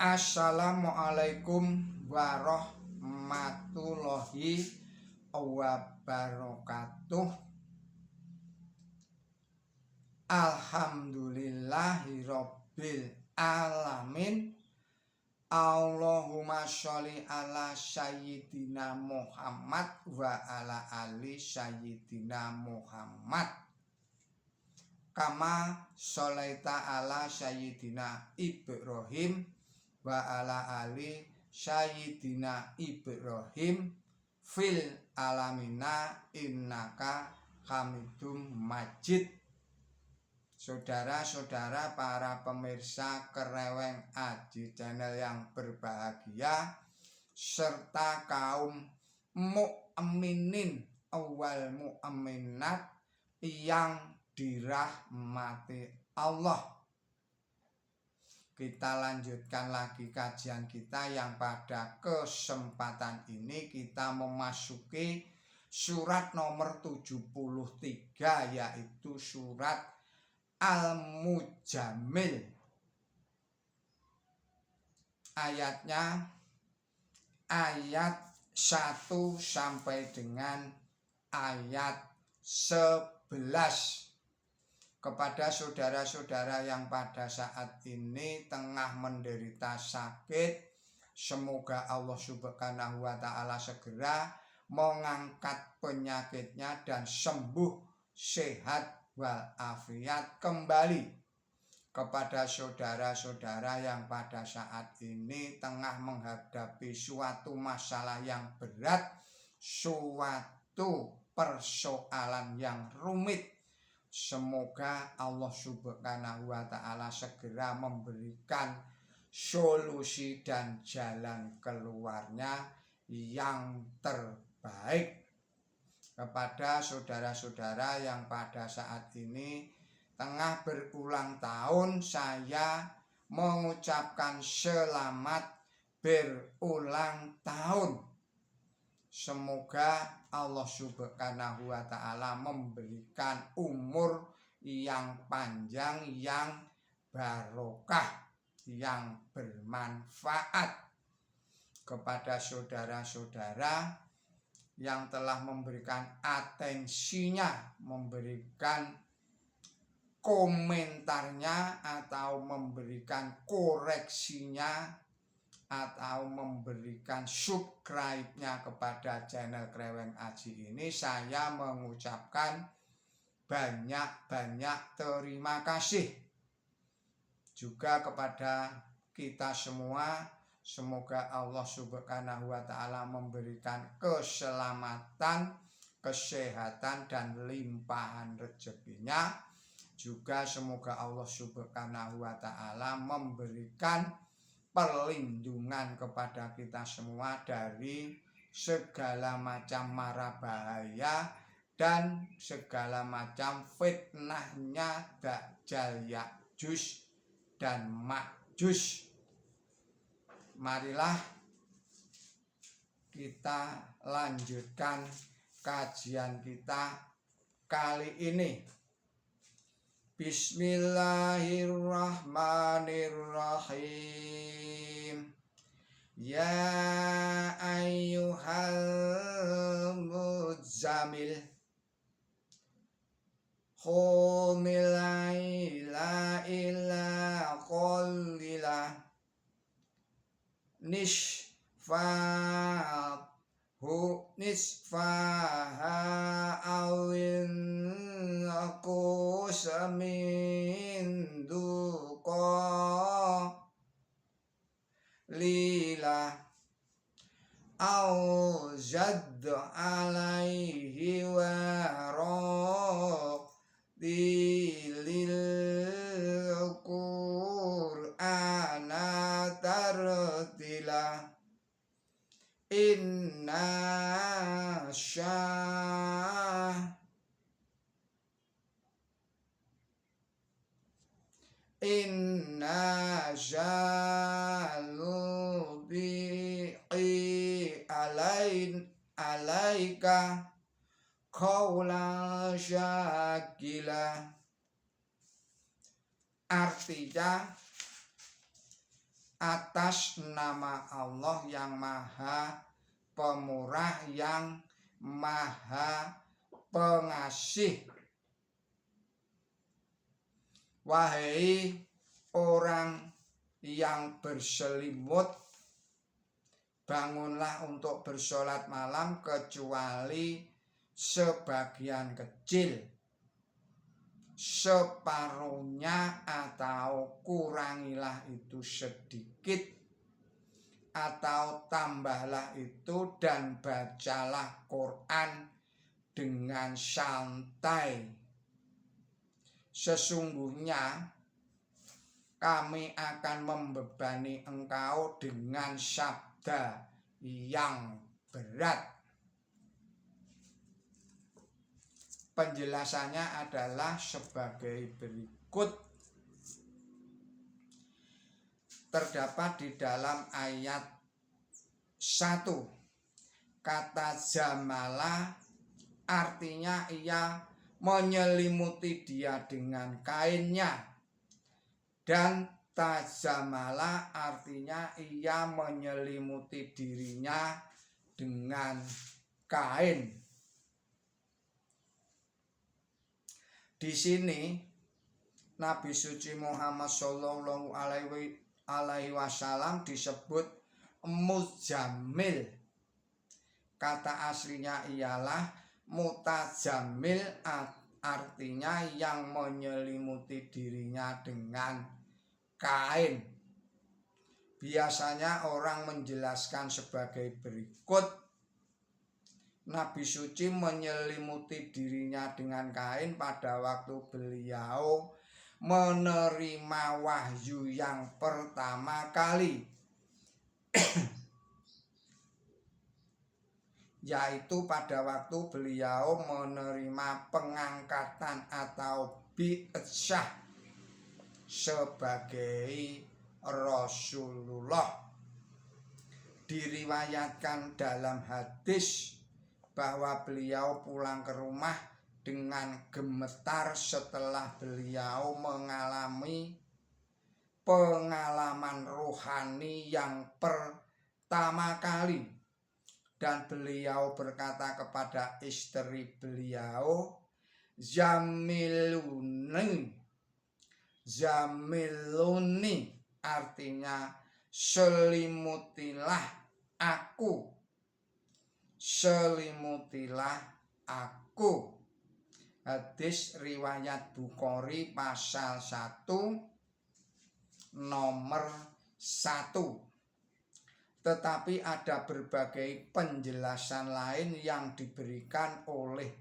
Assalamualaikum warahmatullahi wabarakatuh. Alhamdulillahirabbil alamin. Allahumma sholli ala sayyidina Muhammad wa ala ali sayyidina Muhammad. Kama sholaita ala sayyidina Ibrahim wa ala ali sayyidina Ibrahim fil alamina innaka hamidum majid. Saudara-saudara para pemirsa Kreweng Aji Channel yang berbahagia, serta kaum mukminin wal mukminat yang dirahmati Allah. Kita lanjutkan lagi kajian kita yang pada kesempatan ini kita memasuki surat nomor 73, yaitu surat Al-Mujammil. Ayatnya ayat 1 sampai dengan ayat 11. Kepada saudara-saudara yang pada saat ini tengah menderita sakit, semoga Allah Subhanahu wa Ta'ala segera mengangkat penyakitnya dan sembuh, sehat walafiat kembali. Kepada saudara-saudara yang pada saat ini tengah menghadapi suatu masalah yang berat, suatu persoalan yang rumit, semoga Allah Subhanahu wa Ta'ala segera memberikan solusi dan jalan keluarnya yang terbaik. Kepada saudara-saudara yang pada saat ini tengah berulang tahun, saya mengucapkan selamat berulang tahun. Semoga Allah Subhanahu wa Ta'ala memberikan umur yang panjang, yang barokah, yang bermanfaat. Kepada saudara-saudara yang telah memberikan atensinya, memberikan komentarnya, atau memberikan koreksinya, atau memberikan subscribe-nya kepada channel Kreweng Aji ini, saya mengucapkan banyak-banyak terima kasih. Juga kepada kita semua, semoga Allah Subhanahu wa Ta'ala memberikan keselamatan, kesehatan, dan limpahan rezekinya. Juga semoga Allah Subhanahu wa Ta'ala memberikan perlindungan kepada kita semua dari segala macam mara bahaya dan segala macam fitnahnya Dajjal, Ya'juj dan Ma'juj. Marilah kita lanjutkan kajian kita kali ini. Bismillahirrahmanirrahim. Ya ayyuhal muzammil qumil laila illa qalila nisfaha awin qus min duqa lila au jadd alaihi wa dilil qur'ana tartila inna jalubi'i alaika qawla syakila. Artinya, atas nama Allah yang Maha Pemurah, yang Maha Pengasih. Wahai orang yang berselimut, bangunlah untuk bersolat malam kecuali sebagian kecil, separuhnya atau kurangilah itu sedikit, atau tambahlah itu, dan bacalah Quran dengan santai. Sesungguhnya kami akan membebani engkau dengan sabda yang berat. Penjelasannya adalah sebagai berikut. Terdapat di dalam ayat 1 kata zamala, artinya ia menyelimuti dia dengan kainnya, dan tazamala artinya ia menyelimuti dirinya dengan kain. Di sini Nabi suci Muhammad Shallallahu Alaihi Wasallam disebut muzammil. Kata aslinya ialah mutazammil, artinya yang menyelimuti dirinya dengan kain. Biasanya orang menjelaskan sebagai berikut. Nabi suci menyelimuti dirinya dengan kain pada waktu beliau menerima wahyu yang pertama kali, yaitu pada waktu beliau menerima pengangkatan atau bi'tsyah sebagai Rasulullah. Diriwayatkan dalam hadis bahwa beliau pulang ke rumah dengan gemetar setelah beliau mengalami pengalaman rohani yang pertama kali, dan beliau berkata kepada istri beliau, Zamiluni, artinya selimutilah aku, selimutilah aku. Hadis riwayat Bukhari pasal 1 nomor 1. Tetapi ada berbagai penjelasan lain yang diberikan oleh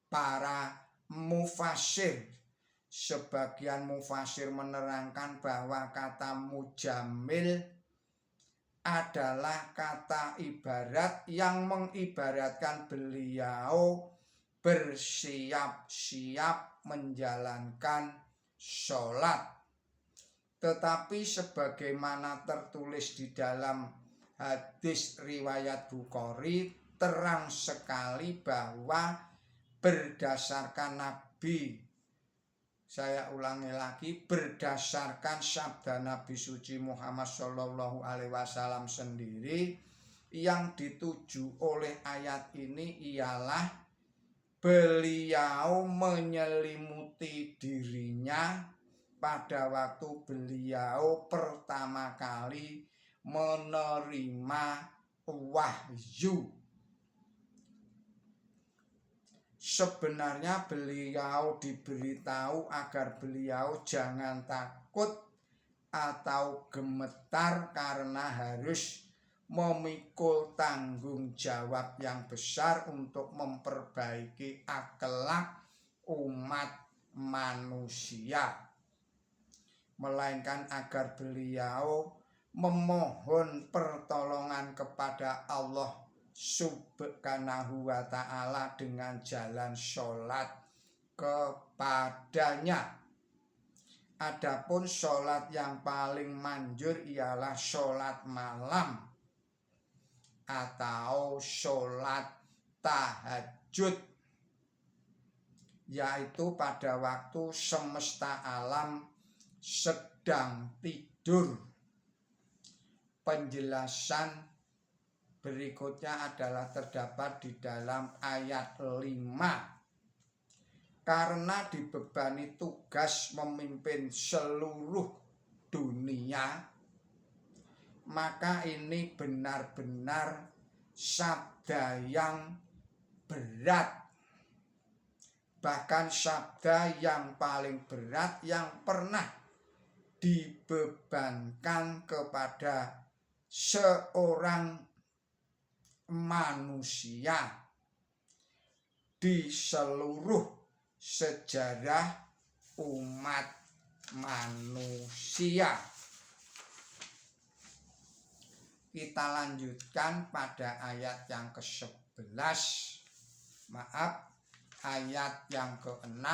para mufassir. Sebagian mufassir menerangkan bahwa kata mujammil adalah kata ibarat yang mengibaratkan beliau bersiap-siap menjalankan sholat. Tetapi sebagaimana tertulis di dalam hadis riwayat Bukhari, terang sekali bahwa berdasarkan Nabi, saya ulangi lagi, berdasarkan sabda Nabi suci Muhammad Shallallahu Alaihi Wasallam sendiri, yang dituju oleh ayat ini ialah beliau menyelimuti dirinya pada waktu beliau pertama kali menerima wahyu. Sebenarnya beliau diberitahu agar beliau jangan takut atau gemetar karena harus memikul tanggung jawab yang besar untuk memperbaiki akhlak umat manusia, melainkan agar beliau memohon pertolongan kepada Allah Subhanahu wa ta'ala dengan jalan sholat kepadanya. Adapun sholat yang paling manjur ialah sholat malam atau sholat tahajud, yaitu pada waktu semesta alam sedang tidur. Penjelasan berikutnya adalah terdapat di dalam ayat 5. Karena dibebani tugas memimpin seluruh dunia, maka ini benar-benar sabda yang berat. Bahkan sabda yang paling berat yang pernah dibebankan kepada seorang manusia di seluruh sejarah umat manusia. Kita lanjutkan pada ayat yang ke-11. Ayat yang ke-6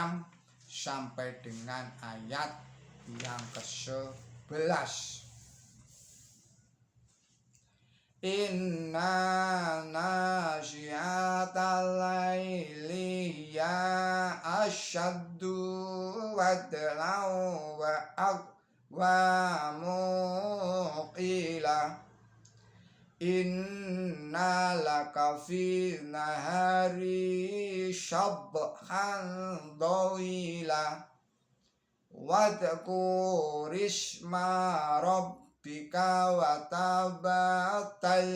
sampai dengan ayat yang ke-11. Inna nasyiatal laili ya asyaddu wadlau wa aqwamu qila inna laka fi nahari syabhan dawila wadhkur isma rabbika wa tabattal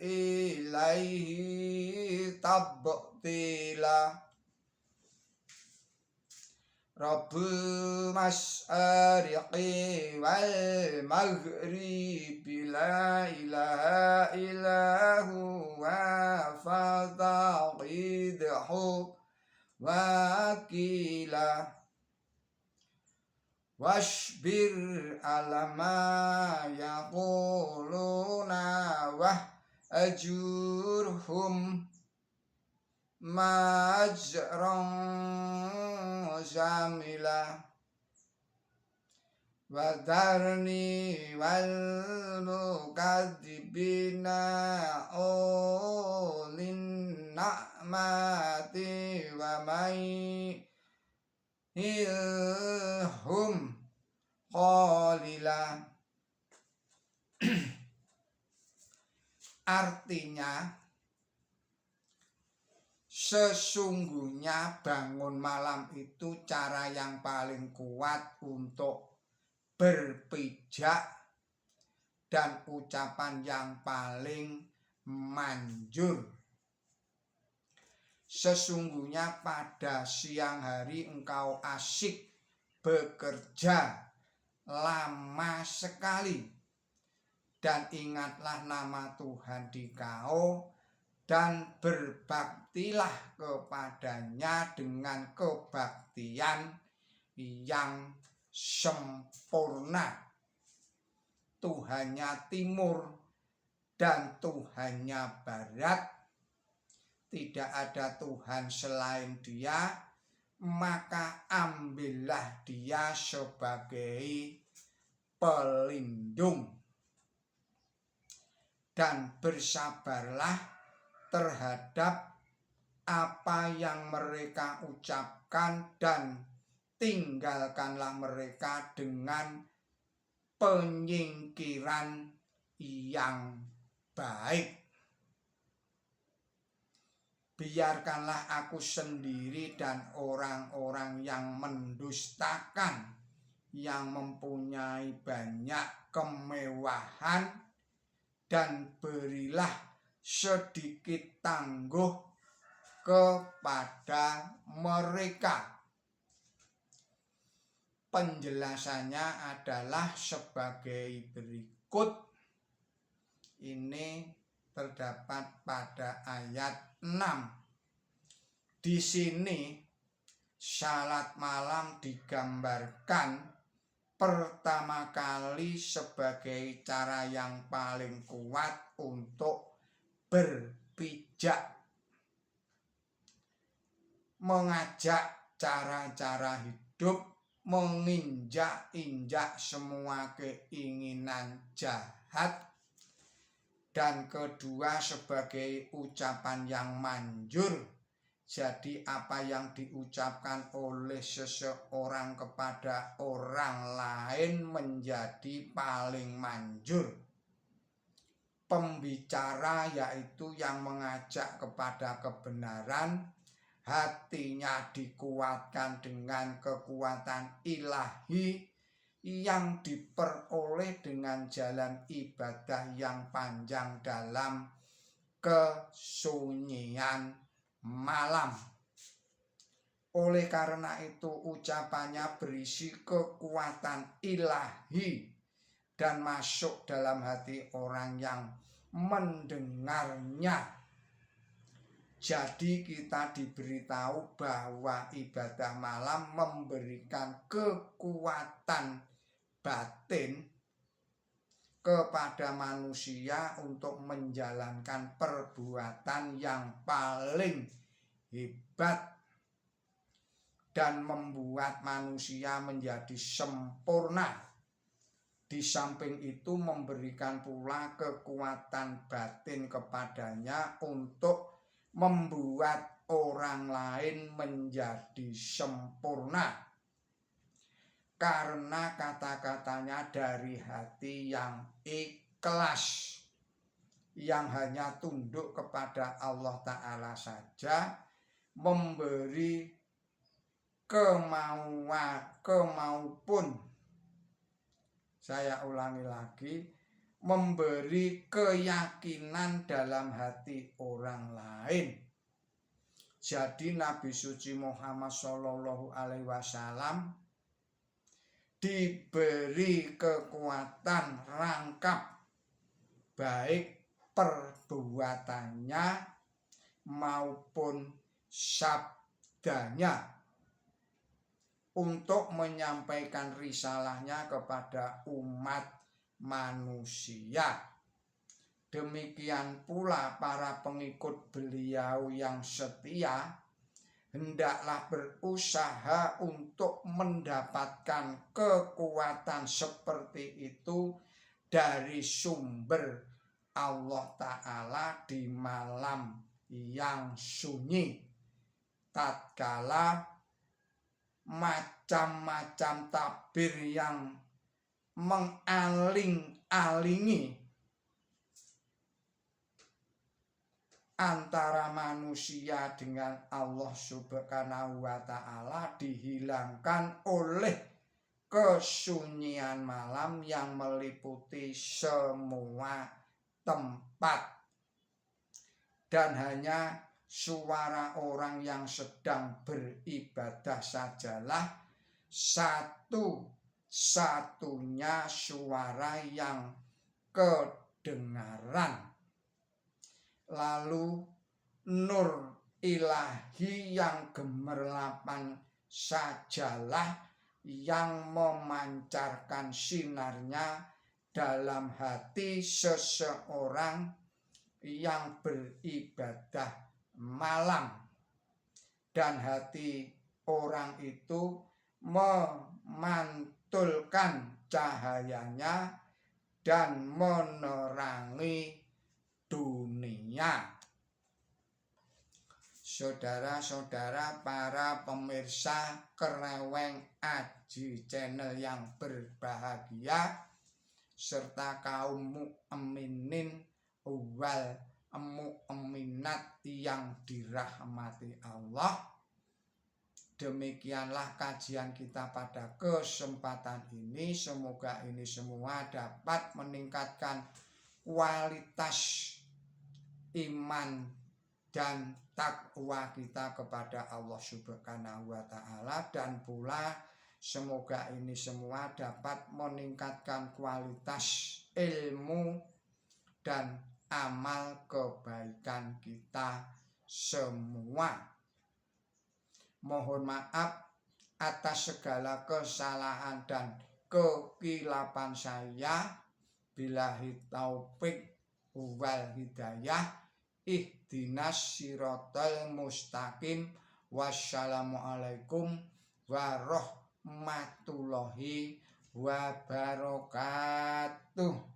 ilaihi tabtila. Rabbul masyariqi wal maghribi la ilaha illahu wa fataqidhu wakila wasbir alama yaquluna wahjurhum majran jamila wadarni wal mukadzibina ulin na'mati wa may ilhum qalila. Artinya, sesungguhnya bangun malam itu cara yang paling kuat untuk berpijak dan ucapan yang paling manjur. Sesungguhnya pada siang hari engkau asyik bekerja lama sekali, dan ingatlah nama Tuhan di kau dan berbaktilah kepadanya dengan kebaktian yang sempurna. Tuhannya timur dan Tuhannya barat, tidak ada Tuhan selain Dia, maka ambillah Dia sebagai pelindung dan bersabarlah terhadap apa yang mereka ucapkan dan tinggalkanlah mereka dengan penyingkiran yang baik. Biarkanlah aku sendiri dan orang-orang yang mendustakan, yang mempunyai banyak kemewahan, dan berilah sedikit tangguh kepada mereka. Penjelasannya adalah sebagai berikut. Ini terdapat pada ayat 6. Di sini salat malam digambarkan pertama kali sebagai cara yang paling kuat untuk berpijak, mengajak cara-cara hidup, menginjak-injak semua keinginan jahat, dan kedua sebagai ucapan yang manjur. Jadi apa yang diucapkan oleh seseorang kepada orang lain menjadi paling manjur. pembicara, yaitu yang mengajak kepada kebenaran, hatinya dikuatkan dengan kekuatan ilahi yang diperoleh dengan jalan ibadah yang panjang dalam kesunyian malam. Oleh karena itu ucapannya berisi kekuatan ilahi dan masuk dalam hati orang yang mendengarnya. Jadi kita diberitahu bahwa ibadah malam memberikan kekuatan batin kepada manusia untuk menjalankan perbuatan yang paling hebat dan membuat manusia menjadi sempurna. Di samping itu memberikan pula kekuatan batin kepadanya untuk membuat orang lain menjadi sempurna, karena kata-katanya dari hati yang ikhlas, yang hanya tunduk kepada Allah Ta'ala saja, memberi kemaupun, saya ulangi lagi, memberi keyakinan dalam hati orang lain. Jadi Nabi suci Muhammad Shallallahu Alaihi Wasallam diberi kekuatan rangkap, baik perbuatannya maupun sabdanya, untuk menyampaikan risalahnya kepada umat manusia. Demikian pula para pengikut beliau yang setia hendaklah berusaha untuk mendapatkan kekuatan seperti itu dari sumber Allah Ta'ala di malam yang sunyi, tatkala macam-macam tabir yang mengaling-alingi antara manusia dengan Allah Subhanahu wa Ta'ala dihilangkan oleh kesunyian malam yang meliputi semua tempat, dan hanya suara orang yang sedang beribadah sajalah satu-satunya suara yang kedengaran. Lalu nur ilahi yang gemerlapan sajalah yang memancarkan sinarnya dalam hati seseorang yang beribadah malam, dan hati orang itu memantulkan cahayanya dan menerangi dunia. Saudara-saudara para pemirsa Kereweng Aji Channel yang berbahagia, serta kaum mukminin wal mukminat yang dirahmati Allah, demikianlah kajian kita pada kesempatan ini. Semoga ini semua dapat meningkatkan kualitas iman dan takwa kita kepada Allah Subhanahu wa Ta'ala, dan pula semoga ini semua dapat meningkatkan kualitas ilmu dan amal kebaikan kita semua. Mohon maaf atas segala kesalahan dan kekilapan saya. Billahi taufik wal hidayah. Ihdinas siratal mustaqim. Wassalamualaikum warahmatullahi wabarakatuh.